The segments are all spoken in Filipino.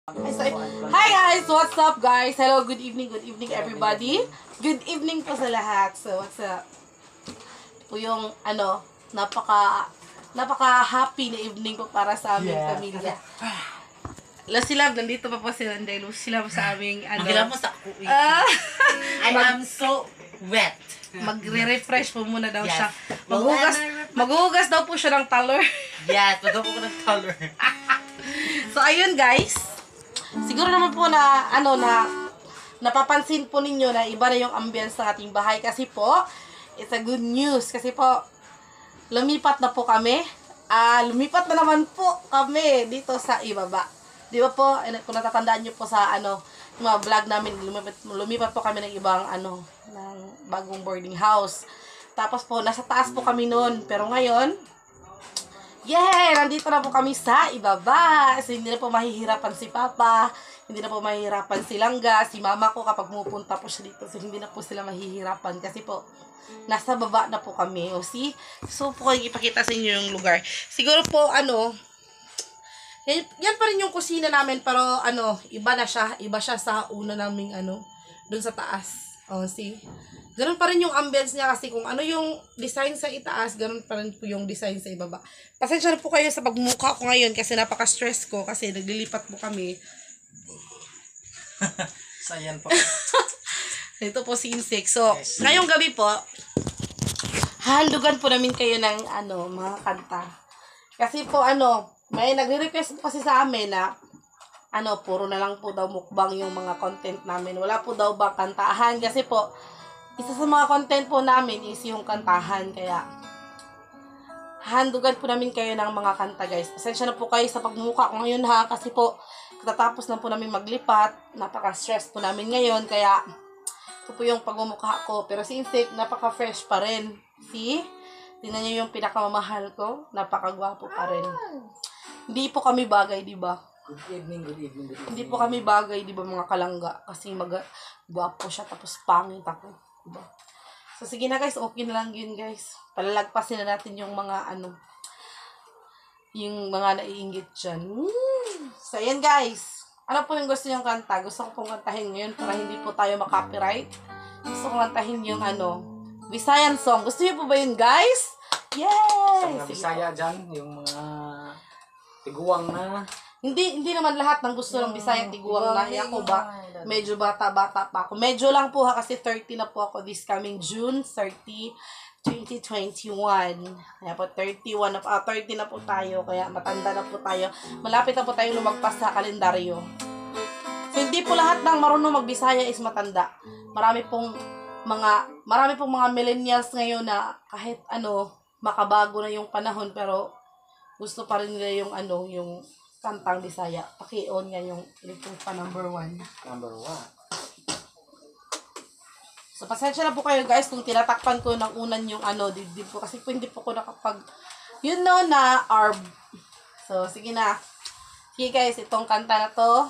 Hi guys! What's up guys? Hello, good evening everybody. Good evening po sa lahat. So, what's up? Po yung napaka-happy na evening po para sa aming pamilya. Lucy Love, nandito pa po sila. Lucy Love sa aming Magila mo sa kuwi. I am so wet. Magre-refresh po muna daw siya. Yes. Maghuhugas daw po siya ng talor. Yes, maghugas ko ng color. So, ayun guys. Siguro naman po na, napapansin po ninyo na iba na yung ambience ng ating bahay. Kasi po, it's a good news. Kasi po, lumipat na po kami. Lumipat na naman po kami dito sa ibaba. Di ba po, kung natatandaan nyo po sa, mga vlog namin, lumipat po kami ng ibang, ng bagong boarding house. Tapos po, nasa taas po kami noon. Pero ngayon, nandito na po kami sa ibaba. So, hindi na po mahihirapan si Papa, hindi na po mahihirapan si Langga, si Mama ko kapag pumupunta po siya dito. So, hindi na po sila mahihirapan kasi po, nasa baba na po kami. O, see? So, po kayo ipakita sa inyo yung lugar. Siguro po, yan pa rin yung kusina namin, pero, iba na siya. Iba siya sa una naming, dun sa taas. O, see? Ganun pa rin yung ambience niya kasi kung ano yung design sa itaas, ganun pa rin po yung design sa ibaba. Pasensya na po kayo sa pagmukha ko ngayon kasi napaka-stress ko kasi naglilipat po kami. Sayan po. Ito po si Insect. So, ngayong gabi po, handugan po namin kayo ng mga kanta. Kasi po may nagre-request po kasi sa amin na puro na lang po daw mukbang yung mga content namin. Wala po daw ba kantahan kasi po isa sa mga content po namin is yung kantahan. Kaya, handugan po namin kayo ng mga kanta, guys. Pasensya na po kayo sa pagmumukha ko ngayon, ha. Kasi po, katatapos na po namin maglipat. Napaka-stress po namin ngayon. Kaya, ito po yung pagmumukha ko. Pero si Insect, napaka-fresh pa rin. See? Tingnan nyo yung pinakamamahal ko. Napaka-gwapo pa rin. Hindi po kami bagay, di ba? Good evening. Hindi po kami bagay, di ba, mga kalangga? Kasi gwapo siya, tapos pangit ako. Diba? So, sige na guys, okay na lang yun guys. Palalagpasin na natin yung mga yung mga naiinggit dyan. So, ayan guys. Ano po yung gusto nyong kanta? Gusto ko pong kantahin ngayon para hindi po tayo makopyright. Gusto ko kantahin yung Visayan song. Gusto niyo po ba yun guys? Yay! Sa Bisaya dyan, yung mga tiguang na. Hindi naman lahat ng gusto ng Bisaya tiguang na. Ako ba? Medyo bata-bata pa ako. Medyo lang po kasi 30 na po ako this coming June 30, 2021. Kaya po 30 na po tayo. Kaya matanda na po tayo. Malapit na po tayo lumagpas sa kalendaryo. So, hindi po lahat ng marunong magbisaya is matanda. Marami pong mga millennials ngayon na kahit makabago na yung panahon pero gusto pa rin nila yung yung kantang Bisaya. Paki-on nga yung electric pa number 1. Number 1. So, pasensya na po kayo guys kung tinatakpan ko ng unan yung dibdib ko. Kasi po hindi po ko nakapag, na arb. So, sige na. Sige guys, itong kanta na to,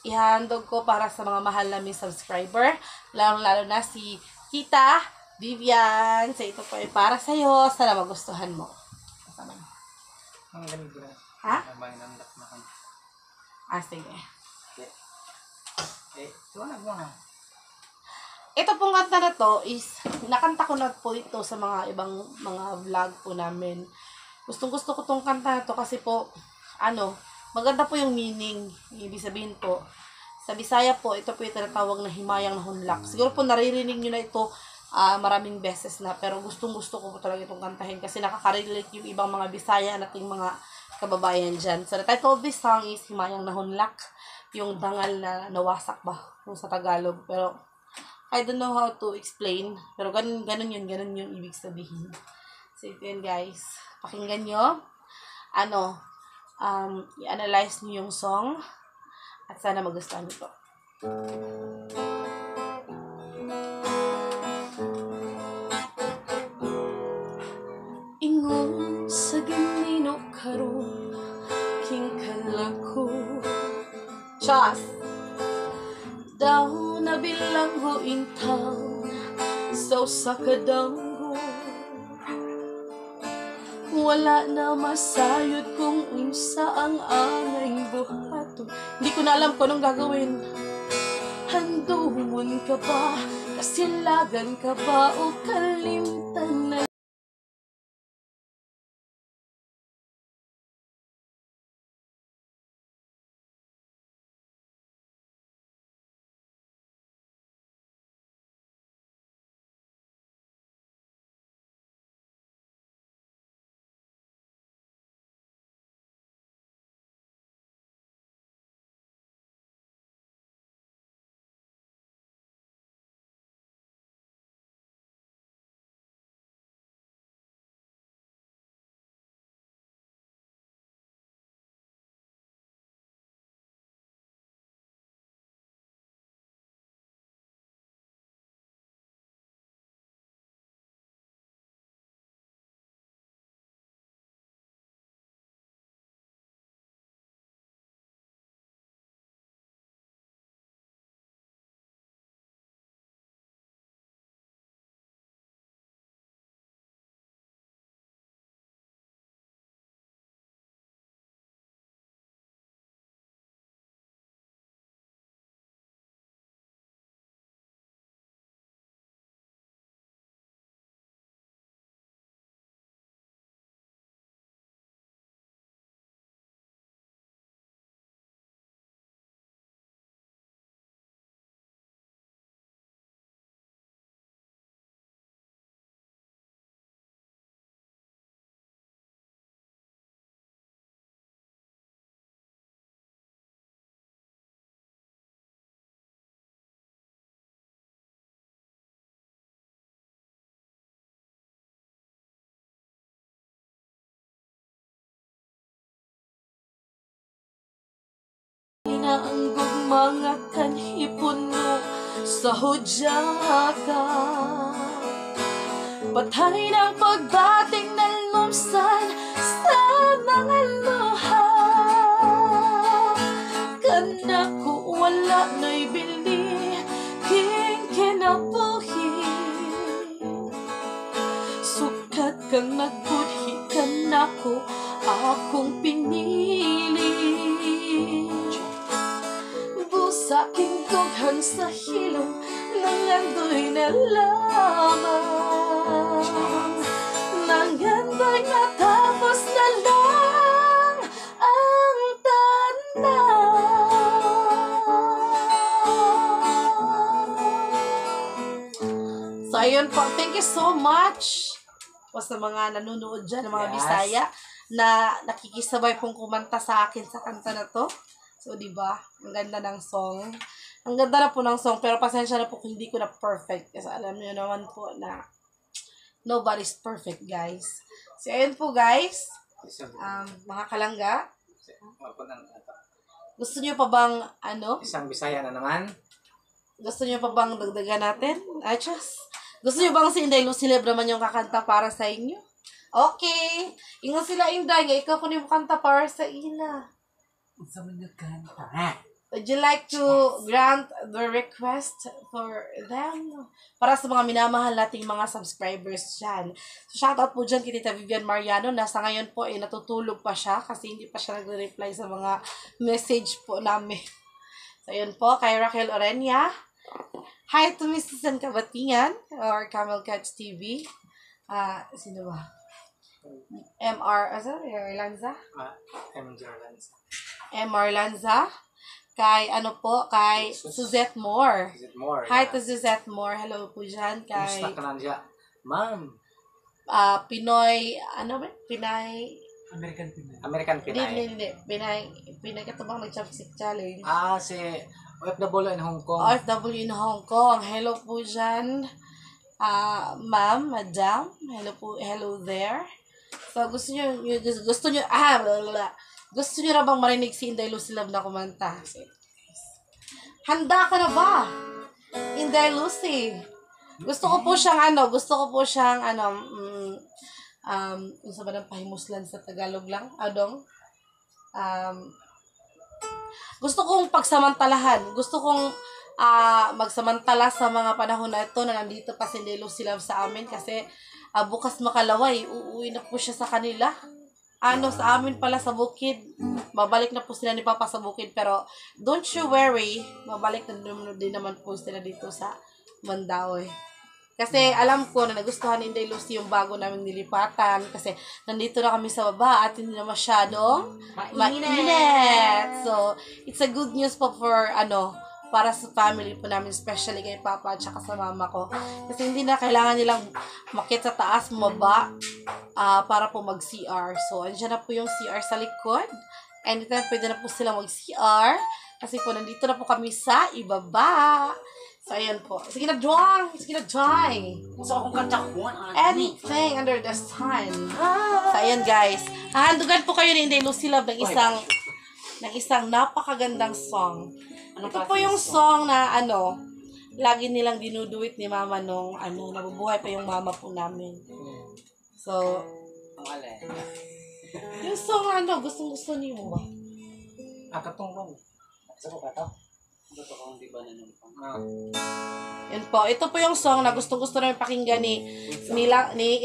ihandog ko para sa mga mahal naming subscriber. Lalo na si Tita Vivian. So, ito po ay para sa'yo. Sana magustuhan mo. Kasama. Ang ganito na. Ha? Sige. Tuwanag mo nga. Ito pong kanta na to is, nakanta ko na po ito sa mga ibang mga vlog po namin. Gustong-gusto ko tong kanta na to kasi po, maganda po yung meaning. Ibig sabihin po, sa Bisaya po, ito po yung tinatawag na himayang na hunlak. Siguro po naririnig nyo na ito maraming beses na, pero gustong-gusto ko po talaga itong kantahin kasi nakaka-relate yung ibang mga Bisaya nating mga kababayan dyan. So, the title of this song is Himayang na Hunlak. Yung dangal na nawasak ba? Yung sa Tagalog. Pero, I don't know how to explain. Pero, ganun yung ibig sabihin. So, ito yun guys. Pakinggan nyo. I-analyze nyo yung song. At sana magustuhan nyo to. Ingon sa ginino karon king kalako Chas daw nabilang ho intaw so sa kadanggo wala na masayod kung unsa ang angay buhat Hindi ko na alam kung anong gagawin. Handumon ka ba? Kasilagan ka ba? O kalimtan na? Inaanggog mga kanhipuno sa hudyaka. Patay ng pagdating ng lumsan sa mga luha. Kanako wala na'y bili, king kinabuhi. Sukat kang nagbudhi kanako, akong pinili. Busaking dughan sa hilom, nangandoy na lamang. Nangandoy matapos na lang ang tanan. So, ayun po. Thank you so much po sa mga nanonood dyan, ng mga Yes. Bisaya, na nakikisabay pong kumanta sa akin sa kanta na to. So, di ba? Ang ganda ng song. Ang ganda na po ng song, pero pasensya na po kung hindi ko na perfect. Kasi alam niyo naman po na nobody's perfect, guys. So, ayun po, guys. Mga kalangga, gusto niyo pa bang, Isang Bisaya na naman. gusto niyo pa bang dagdagan natin? Gusto niyo bang si Inday Lucileb naman yung kakanta para sa inyo? Okay. Ingon sila, Inday, nga ikaw kunin mo kanta para sa ila. Sa mga kanta. Would you like to grant the request for them? Para sa mga minamahal nating mga subscribers dyan. So, shoutout po dyan kay Tita Vivian Mariano. Nasa ngayon po, natutulog pa siya kasi hindi pa siya nagre-reply sa mga message po namin. So, yun po, kay Raquel Orenia. Hi to Mrs. San Kabatingan or Camel Cats TV. Sino ba? Lanza? MR Lanza. Kay kay Suzette Moore. Hi to Suzette Moore. Hello po dyan. Kay Kumusta ka na dyan? Ma'am. Pinoy, Pinay. American Pinay. Hindi. Pinay katubang nag-chopstick challenge. Si OFW in Hong Kong. OFW in Hong Kong. Hello po dyan. Ma'am, madam. Hello there. So, gusto nyo na bang marinig si Inday Lucileb na kumanta? Handa ka na ba? Inday Lucy. Gusto ko po siyang sa ba ng pahimuslan sa Tagalog lang? Gusto kong pagsamantalahan. Gusto kong magsamantala sa mga panahon na ito na nandito pa si Inday Lucileb sa amin kasi bukas makalaway, uuwi na po siya sa kanila. sa amin pala sa bukid. Babalik na po sila ni Papa sa bukid. Pero, don't you worry. Babalik na din naman po sila dito sa Mandaue. Kasi, alam ko na nagustuhan ni Inday Lucy yung bago naming nilipatan. Kasi, nandito na kami sa baba at hindi na masyadong mainit. So, it's a good news po for, para sa family po namin, especially kay Papa at saka sa mama ko. Kasi hindi na kailangan nilang makit sa taas, mababa, para po mag-CR. So, andyan na po yung CR sa likod. Anytime pwede na po silang mag-CR. Kasi po, nandito na po kami sa ibaba. So, ayan po. Sige na, Juang! Sige na, Jai! So, akong katakbuhan. Anything under the sun. So, ayan guys. Hahandugan po kayo ni Inday Lucy Love ng isang napakagandang song. Ito po yung song na lagi nilang dinuduit ni Mama nung nabubuhay pa yung mama po namin. So, Ang alin. yung song gustong-gusto niyo ba? Katong ba? Sa ko kato? Ito kung di ba nanumpang. Yun po. Ito po yung song na gustong-gusto namin pakinggan ni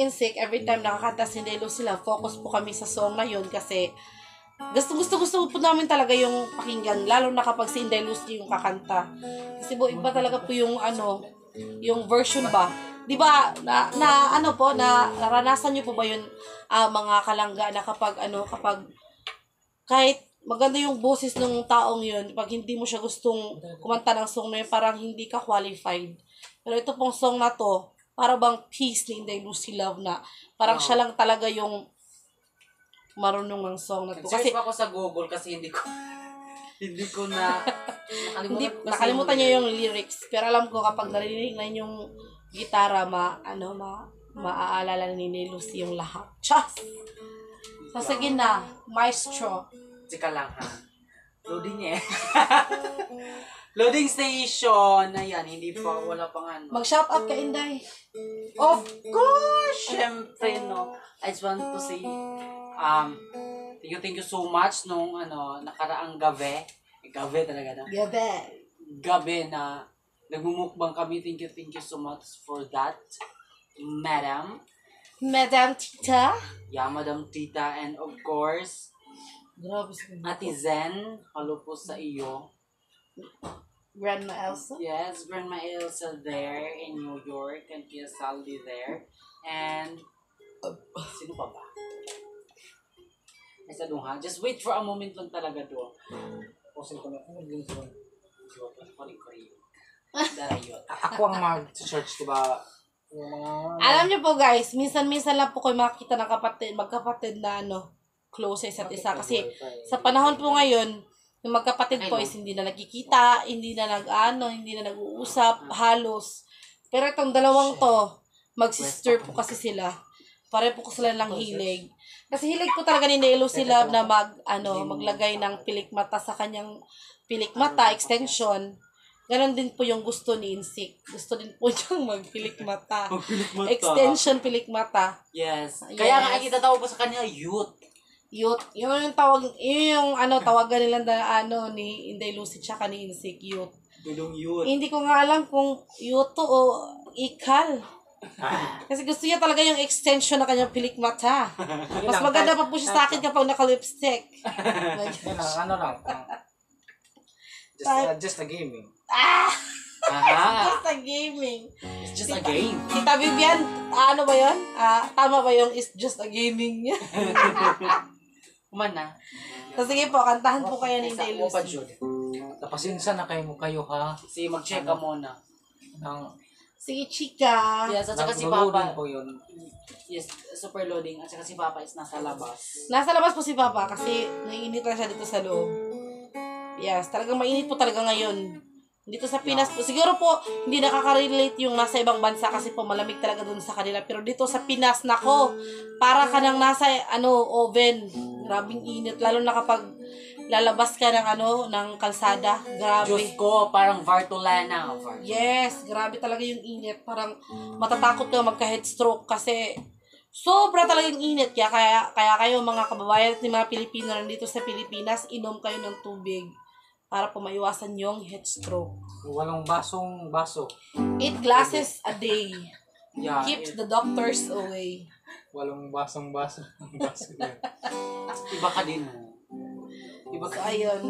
Insik every time nakakanta si Inday Lucy Love. Focus po kami sa song na yun kasi gusto po namin talaga yung pakinggan, lalo na kapag si Inday Lucy yung kakanta. Kasi po, iba talaga po yung yung version ba. 'Di ba? Naranasan niyo po ba yun, mga kalangga, na kapag kahit maganda yung boses ng taong yun, pag hindi mo siya gustong kumanta ng song na yun, parang hindi ka qualified. Pero ito pong song na to, para bang peace ni Inday Lucy Love na parang siya lang talaga yung marunong ng song na to. Kasi pa ako sa Google kasi hindi ko na nakalimutan niya yung lyrics. Pero alam ko kapag narinig na yung gitara, maaalala ni Lucy yung lahat. Chas! So, sige na, maestro. Tsika lang ha. Loading Loading station. Ayan, wala pang Mag-shout out ka, Inday. Of course! Siyempre, no. I just want to say, thank you so much nung nakaraang gabi. Gabi talaga na. Gabi na nagmumukbang kami. Thank you so much for that, Madam Tita. Yeah, Madam Tita. And of course, Grabe Ate Zen, hello po sa iyo. Grandma Elsa. Yes, Grandma Elsa there in New York and Tia Saldi there. And sino pa ba? Isa doon ha. Just wait for a moment lang talaga doon. Posin ko na. Darayot. Ako ang mag-search, diba? Yung mga... Alam niyo po guys, minsan lang po kayo makakita ng magkapatid na close sa isa't isa. Kasi sa panahon po ngayon, yung magkapatid po is hindi na nagkikita, hindi na nag-uusap, halos. Pero itong dalawang to, mag-sister po kasi sila. Pare po ko sila ng hilig. Kasi hilig po talaga ni Inday Lucy Love na maglagay ng pilikmata sa kanyang pilikmata, extension. Ganon din po yung gusto ni Insik. Gusto din po niyang magpilikmata. Extension pilikmata. Yes. Kaya nga ay itatawag po sa kanya youth. Youth. Yun yung tawagan nila na ni Inday Lucy tsaka ni Insik, youth. Tulong youth. Hindi ko nga alam kung youth o ikal. Kasi gusto niya talaga yung extension na kanyang pilikmata. Mas maganda pa po siya sa akin kapag naka-lipstick. Just a gaming. Aha. Just a gaming. It's just a game. Tita Vivian, ano ba yun? Tama ba yung it's just a gaming niya? Kumana. So sige po, kantahan po kayo ni Inday Lucy. Napasinsa na kayo ha. Sige, mag-check ka muna. Sige, chika. Yes, at saka si Papa. Po yun. Yes, super loading. At saka si Papa is nasa labas. Nasa labas po si Papa kasi naiinit na siya dito sa loob. Yes, talagang mainit po talaga ngayon. Dito sa Pinas po. Siguro po, hindi nakaka-relate yung nasa ibang bansa kasi po malamig talaga dun sa kanila. Pero dito sa Pinas, nako, para ka nang nasa oven. Grabing init. Lalo na kapag lalabas ka ng kalsada. Grabe. Diyos ko, parang Vartolana. Yes, grabe talaga yung init. Parang matatakot ka magka-headstroke kasi sobra talaga yung init. Kaya kayo mga kababayan at mga Pilipino nandito sa Pilipinas, inom kayo ng tubig para po maiwasan yung headstroke. 8 baso. 8 glasses a day. Yeah, Keeps the doctors away. Walong basong-baso. Baso yan. Iba ka din. Iba So, ka. ayun.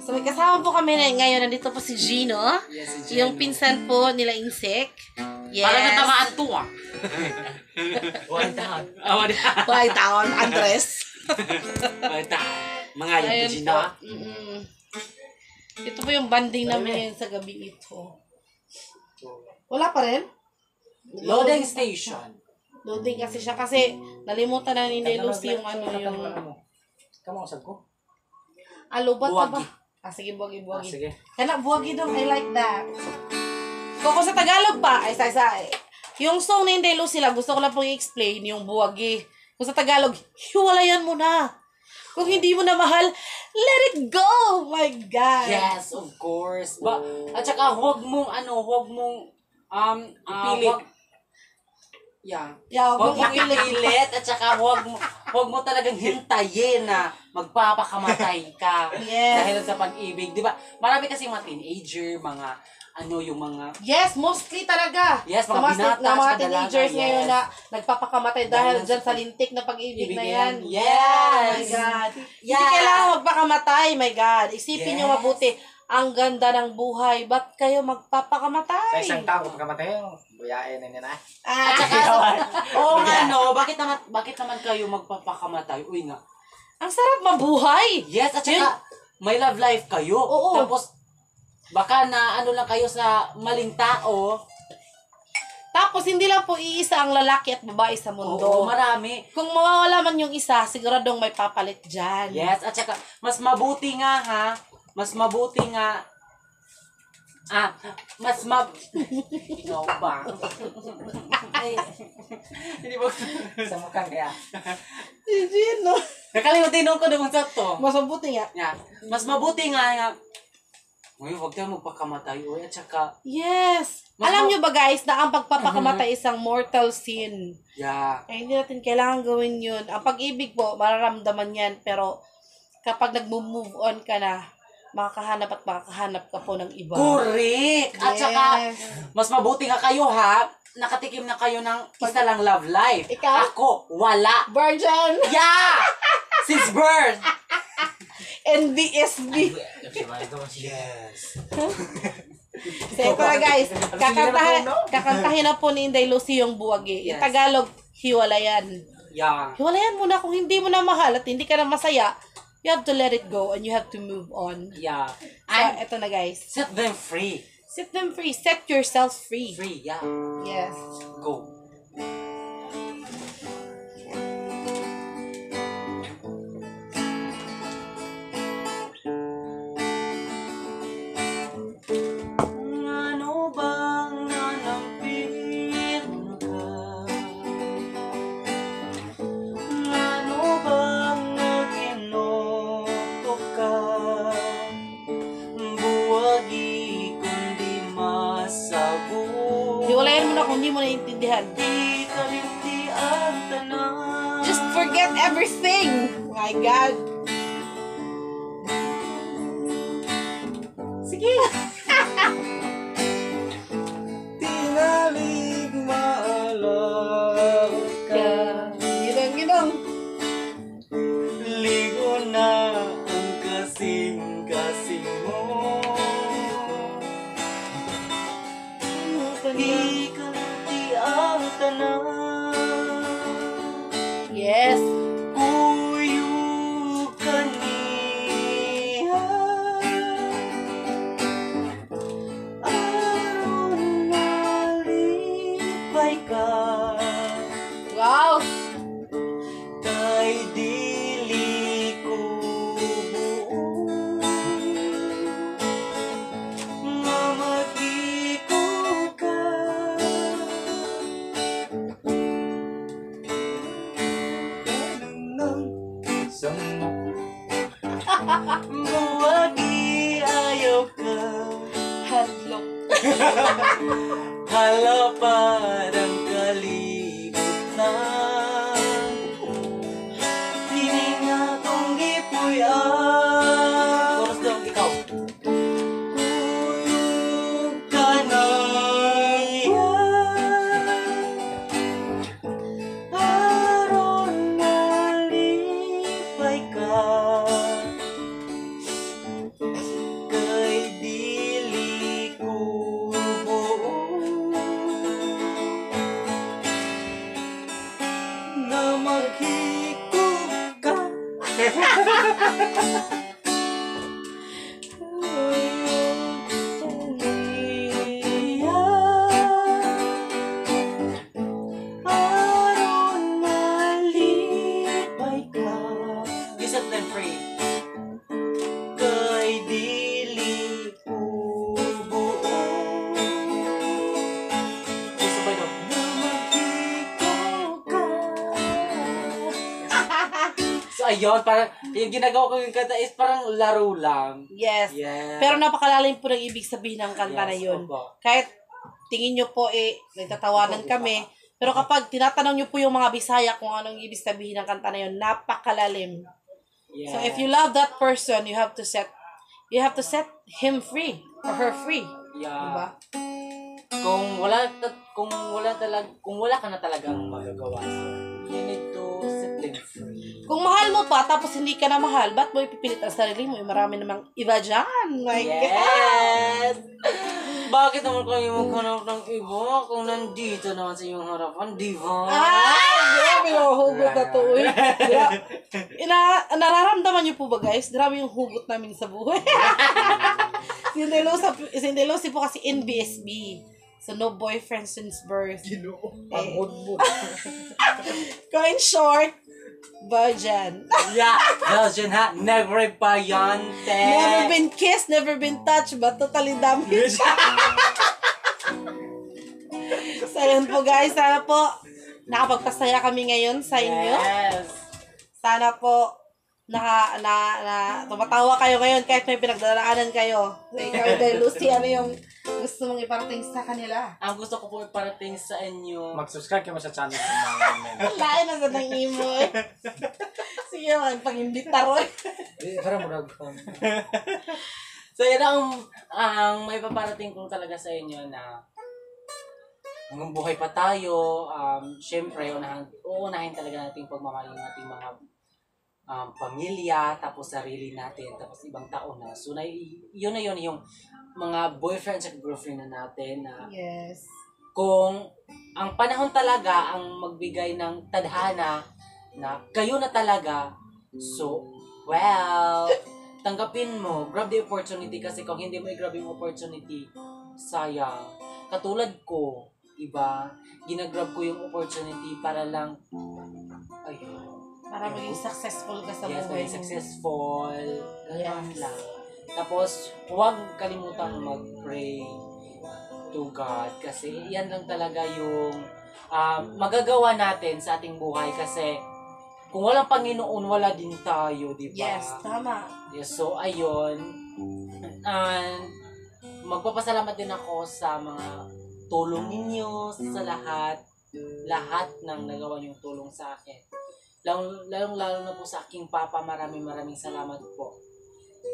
So, may kasama po kami ngayon. Nandito po si Gino. Yes, si Yung pinsan po nila Insek. Yes. Parang natamaan to ah. One time. Awa na. White Town, Andres. Bata. Mga yung Ayun Gina. po. Ito po yung banding namin ngayon sa gabi ito. Wala pa rin? Loading station. Loading kasi siya. Kasi nalimutan na ni Lucy yung ano yung... Kamu usap ko? Alubat na ba? Buwagi. Sige, buwagi, Ah, buwagi. sige. Kaya buwagi daw, I like that. Kung sa Tagalog pa, ay sa yung song ni Inday Lucy lang, gusto ko lang pong i-explain yung buwagi. Kung sa Tagalog, hiwalayan mo na. Kung hindi mo na mahal, let it go! My God! Yes, of course. At saka huwag mong Ipilit. Yeah. Yeah, Huwag mong ipilit. ipilit at saka huwag mo talagang hintayin na magpapakamatay ka Yes. dahil sa pag-ibig. Di ba? Marami kasi mga teenager, yung mga Yes, mostly talaga. Yes, mga Sa mga, binata, na mga sa teenagers dalaga, ngayon yes. na nagpapakamatay dahil Dahil dyan sa sa lintik na pag-ibig ibig na na yan. yan. Yes. Oh my God. Hindi Yeah. kailangan magpakamatay, my God. Isipin nyo Yes. mabuti. Ang ganda ng buhay. Ba't kayo magpapakamatay? Sa isang tao, pagkamatay, buyain na niya na. Ah, At saka, oo nga no, bakit naman kayo magpapakamatay? Uy nga. ang sarap mabuhay. Yes, at saka may love life kayo. Oo. Tapos, baka na ano lang kayo sa maling tao. Tapos, hindi lang po iisa ang lalaki at babae sa mundo. Oo, marami. Kung mawawala man yung isa, siguradong may papalit dyan. Yes, at saka, mas mabuti nga, ikaw ba? Ay, hindi ba? Sa mukhang kaya. Hindi, no? Nakalimutin ko naman sa to. Mas mabuti nga. Yeah. Mas mabuti nga, uy, huwag tayo magpakamatay, uy, at saka, Yes. Mas Alam nyo ba guys, na ang pagpapakamatay isang mortal sin. yeah. Ay, hindi natin kailangan gawin yun. Ang pag-ibig po, mararamdaman yan. Pero, kapag nag-move on ka na, makakahanap ka po ng iba. Correct! At saka, Yes. mas mabuti nga kayo ha, nakatikim na kayo ng isa lang love life. Ikaw? Ako, wala. Virgin! Yeah! Since birth! NBSB. Yes. So, ito na guys, kakantahin na po ni Inday Lucy yung buwagi. Yung Yes. Tagalog, hiwalayan. Yeah. Hiwalayan mo na kung hindi mo na mahal at hindi ka na masaya. You have to let it go and you have to move on. Yeah. So, And ito na guys. set them free. Set them free. Set yourself free. Free, yeah. Yes. Go. Ano bang nanampin ka? Ano bang naginoko ka? Buwagi kundi masabu. Hiwalayan mo na kung hindi mo naiintindihan. Di kalimti ang tanan. Just forget everything. My God. Sige. Tinalig maalala ka. Ginang. Ligo na ang kasing-kasing mo. Di kalimti ang tanan. Yes. Kuyog ka niya. Aron nalipay ka. Wow. Kay dili ko buo nga mag-iko ka. Buwagi ayaw ka. Hadlok. Hala parang kalibutan. Hininga kong gipuyan. Chorus daw, ikaw. Kuyog ka niya. ayun, parang yung ginagawa ko yung kanta is parang laro lang. Yes. Yes. Pero napakalalim po ng ibig sabihin ng kanta na Yes, yun. opo. Kahit tingin nyo po nagtatawanan kami. Pero kapag tinatanong nyo po yung mga Bisaya kung anong ibig sabihin ng kanta na yun, napakalalim. Yes. So if you love that person, you have to set him free or her free. Yeah. Diba? Kung wala ka na talagang magagawa, so you need to set them free. Kung mahal mo pa, tapos hindi ka na mahal, ba't mo ipipilit ang sarili mo? Marami namang iba dyan. My God. Yes! Bakit naman kayo maghanap ng iba kung nandito naman sa iyong harapan, di ba? Grabe yung hugot na to. Nararamdaman niyo po ba, guys? Grabe yung hugot namin sa buhay. si Delosi po kasi NBSB. So, no boyfriend since birth. Ang budbud. Kung in short, virgin. Yeah! Belgian ha? Never pa yan, te! Never been kissed, never been touched, but totally damaged. So, yun po guys. Sana po nakapagpasaya kami ngayon sa inyo. Yes! Sana po tumatawa kayo ngayon kahit may pinagdaraanan kayo. So, ikaw, Lucy, ano yung gusto mong iparating sa kanila? Ang gusto ko po iparating sa inyo. Mag-subscribe kayo sa channel namin. Lain na sa nang imo eh. Sige, pang-imbita ron. Parang murag ko. So, yun ang may paparating ko talaga sa inyo na hanggang buhay pa tayo, syempre, uunahin talaga natin pagmamahal ng ating mga pamilya, tapos sarili natin, tapos ibang tao na. So, yun na yun yung mga boyfriend at girlfriend na natin na Yes. kung ang panahon talaga ang magbigay ng tadhana na kayo na talaga, so, well, tanggapin mo, grab the opportunity kasi kung hindi mo i-grab yung opportunity, sayang. Katulad ko, diba, ginagrab ko yung opportunity para lang, ayun, Para maging successful ka sa yes, buhay maging mo. successful, ganun Yes. lang. Tapos, huwag kalimutang mag-pray to God kasi yan lang talaga yung magagawa natin sa ating buhay kasi kung walang Panginoon, wala din tayo, di ba? Yes, tama. Yes, so ayun. And magpapasalamat din ako sa mga tulong ninyo sa lahat ng nagawa niyong tulong sa akin. Lalo na po sa aking papa, maraming salamat po.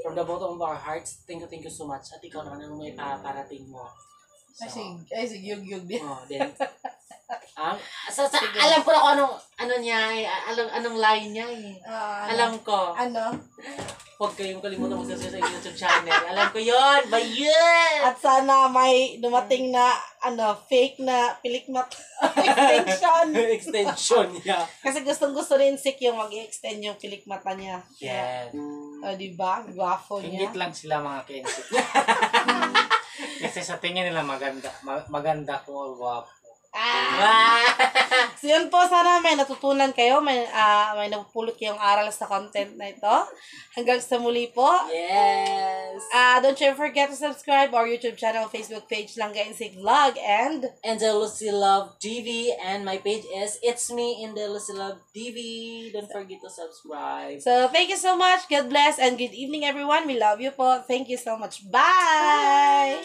From the bottom of our hearts, thank you so much. At ikaw naman, ano may parating mo? So, Ay, sige, yug din. then, alam ko na kung ano niya, anong line niya eh. Alam ko. Ano? Huwag kayong kalimutan mag-subscribe sa YouTube channel. Alam ko yun! Bayun! At sana may dumating na, fake na pilikmat extension. Extension niya. Kasi gustong-gusto rin Sik yung mag-extend yung pilikmata niya. Yes. Diba? Gwafo niya. Hingit lang sila mga kensik. Kasi sa tingin nila maganda ko o guwapo. So yun po, sana may natutunan kayo, may napupulot kayong aral sa content na ito. Hanggang sa muli po. Yes. Don't you forget to subscribe our YouTube channel, Facebook page, Langga Insig Vlog, and The Lucy Love TV, and my page is It's Me in the Lucy Love TV. Don't forget to subscribe. so thank you so much. God bless and good evening everyone. We love you po. Thank you so much. Bye!